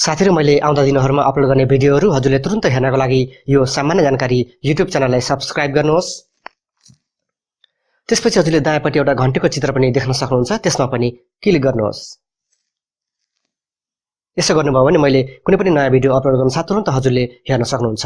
साथीहरु मैले आउँदा दिनहरुमा अपलोड गर्ने भिडियोहरु हजुरले तुरुन्त हेर्नको लागि यो सामान्य जानकारी YouTube च्यानललाई सब्स्क्राइब गर्नुहोस्। त्यसपछि हजुरले दायाँपट्टि एउटा घण्टीको चित्र पनि देख्न सक्नुहुन्छ, त्यसमा पनि क्लिक गर्नुहोस्। यसो गर्नुभयो भने मैले कुनै पनि नयाँ भिडियो अपलोड गर्न साथ तुरुन्त हजुरले हेर्न सक्नुहुन्छ।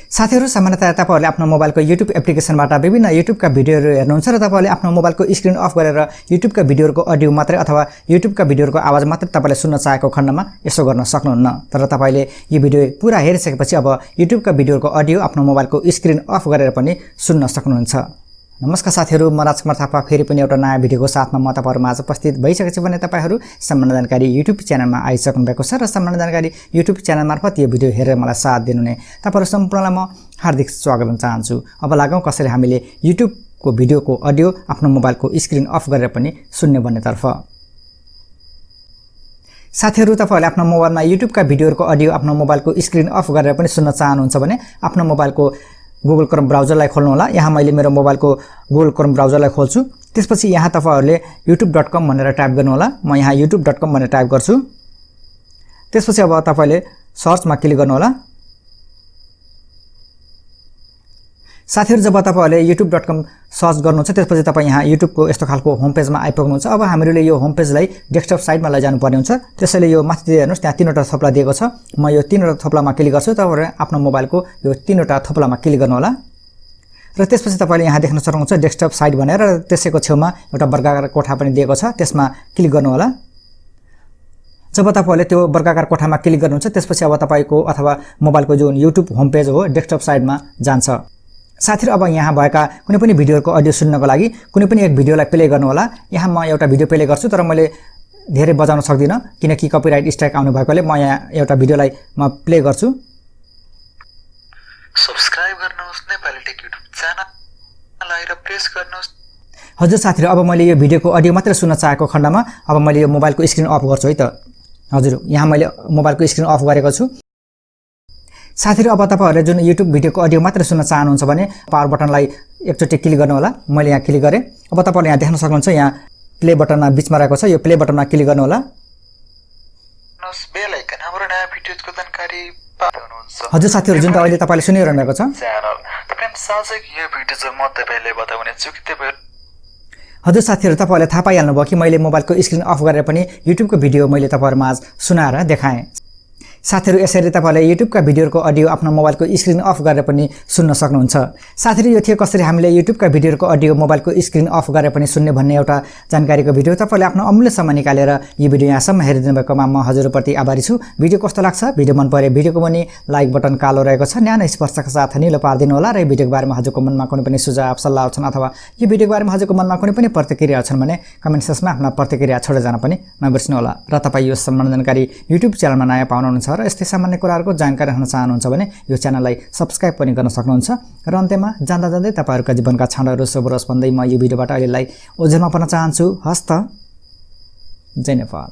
साथीहरु सामान्यतया तपाईहरुले आफ्नो मोबाइलको YouTube एप्लिकेसनबाट विभिन्न YouTube का भिडियोहरु हेर्नुहुन्छ र तपाईहरुले आफ्नो मोबाइलको स्क्रिन अफ गरेर YouTube का भिडियोहरुको अडियो मात्रै अथवा YouTube का भिडियोहरुको आवाज मात्रै तपाईले सुन्न चाहेको खण्डमा यसो गर्न सक्नुहुन्न। तर तपाईले यो भिडियो पूरा हेरिसकेपछि अब YouTube का भिडियोहरुको अडियो आफ्नो मोबाइलको स्क्रिन अफ गरेर पनि सुन्न सक्नुहुन्छ। नमस्कार साथीहरु, म राजकुमार थापा फेरि पनि एउटा नयाँ भिडियोको साथमा म तपाईहरुमा आज उपस्थित भइसकेछु भने तपाईहरु सामान्य जानकारी YouTube च्यानलमा आइसक्नु भएको छ र सामान्य जानकारी YouTube च्यानल मार्फत यो भिडियो हेरेर मलाई साथ दिनुहुने तपाईहरु सम्पूर्णलाई म हार्दिक स्वागत गर्न चाहन्छु। अब लागौं कसरी हामीले YouTube को भिडियोको अडियो आफ्नो मोबाइलको स्क्रिन अफ गरेर पनि सुन्ने भन्नेतर्फ। साथीहरु तपाईहरुले आफ्नो मोबाइलमा YouTube का भिडियोहरुको अडियो आफ्नो मोबाइलको स्क्रिन अफ गरेर पनि सुन्न चाहनुहुन्छ भने आफ्नो मोबाइलको Google Chrome ब्राउजरलाई खोल्नु होला। यहाँ मैले मेरो मोबाइलको Google Chrome ब्राउजरलाई खोल्छु। त्यसपछि यहाँ तपाईहरुले youtube.com भनेर टाइप गर्नु होला। म यहाँ youtube.com भनेर टाइप गर्छु। त्यसपछि अब तपाईले सर्चमा क्लिक गर्नु होला। साथीहरु जब तपाईहरुले youtube.com सर्च गर्नुहुन्छ त्यसपछि तपाई यहाँ YouTube को यस्तो खालको होम पेजमा आइपुग्नुहुन्छ। अब हामीले यो होम पेजलाई डेस्कटप साइडमा लैजानु पर्ने हुन्छ। त्यसैले यो माथि हेर्नुस् त्यहाँ तीनवटा थोप्ला दिएको छ। म यो तीनवटा थोप्लामा क्लिक गर्छु। तपाईहरुले आफ्नो मोबाइलको यो तीनवटा थोप्लामा क्लिक गर्नु होला र त्यसपछि तपाईले यहाँ देख्न सक्नुहुन्छ डेस्कटप साइड भनेर र त्यसैको छेउमा एउटा वर्गाकार कोठा पनि दिएको छ, त्यसमा क्लिक गर्नु होला। जब तपाईले त्यो वर्गाकार कोठामा क्लिक गर्नुहुन्छ त्यसपछि अब तपाईको अथवा मोबाइलको जुन YouTube होम पेज हो डेस्कटप साइडमा जान्छ। साथीहरु अब यहाँ भएका कुनै पनि भिडियोको अडियो सुन्नको लागि कुनै पनि एक भिडियोलाई प्ले गर्नु होला। यहाँ म एउटा भिडियो प्ले गर्छु तर मैले धेरै बजाउन सक्दिन किनकि कपिराइट स्ट्राइक आउने भएकोले म यहाँ एउटा भिडियोलाई म प्ले गर्छु। सब्स्क्राइब गर्नुहोस् नेपाली टेक युट्युब च्यानललाई र प्रेस गर्नुहोस्। हजुर साथीहरु, अब मैले यो भिडियोको अडियो मात्र सुन्न चाहेको खण्डमा अब मैले यो मोबाइलको स्क्रिन अफ गर्छु है त। हजुर, यहाँ मैले मोबाइलको स्क्रिन अफ गरेको छु। साथीहरु अब तपाईहरुले जुन YouTube भिडियोको अडियो मात्र सुन्न चाहनुहुन्छ भने पावर बटनलाई एकचोटी क्लिक गर्नु होला। मैले यहाँ क्लिक गरे। अब तपाईहरुले यहाँ देख्न सक्नुहुन्छ यहाँ प्ले बटनमा बीचमा रहेको छ, यो प्ले बटनमा क्लिक गर्नु होला। बेल आइकन हाम्रो नयाँ भिडियोको जानकारी पाउनुहुन्छ। हजुर साथीहरु, जुन अहिले तपाईले सुनिरहनु भएको छ च्यानल तपाईं साझै यो भिडियो चाहिँ म तपाईलाई बताउने छु कि तपाईहरु। हजुर साथीहरु, तपाईहरुले थाहा पाइहाल्नु भयो कि मैले मोबाइलको स्क्रिन अफ गरेर पनि YouTube को भिडियो मैले तपाईहरुमा आज सुनाएर देखाएँ। साथीहरु, यसरी तपाईले YouTube का भिडियोको अडियो आफ्नो मोबाइलको स्क्रिन अफ गरेर पनि सुन्न सक्नुहुन्छ। साथीहरु, यो थियो कसरी हामीले YouTube का भिडियोको अडियो मोबाइलको स्क्रिन अफ गरेर पनि सुन्ने भन्ने एउटा जानकारीको भिडियो। तपाईले आफ्नो अमूल्य समय निकालेर यो भिडियो यहाँसम्म हेरिदिनु भएकोमा म हजुरप्रति आभारी छु। भिडियो कस्तो लाग्छ? भिडियो मन परे भिडियोको मुनि लाइक बटन कालो रहेको छ, न्यानो स्पर्शका साथ निलो पार्दिनु होला र यो भिडियोको बारेमा हजुरको मनमा कुनै पनि सुझाव सल्लाह छन् अथवा यो भिडियोको बारेमा हजुरको मनमा कुनै पनि प्रतिक्रिया छन् भने कमेन्ट सेक्सनमा आफ्ना प्रतिक्रिया छोडेर जान पनि नबिर्सनु होला। र तपाई यो सामान्य जानकारी YouTube च्यानलमा नयाँ पाउनुहुन्छ र यस्तै सामान्य कुराहरुको जानकारी राख्न चाहनुहुन्छ भने यो च्यानललाई सब्स्क्राइब पनि गर्न सक्नुहुन्छ। र अन्त्यमा जाँदा जाँदै तपाईहरुका जीवनका क्षणहरु शुभ रहोस् भन्दै म यो भिडियोबाट अहिलेलाई ओझेलमा पर्न चाहन्छु। हस्त, जय नेपाल।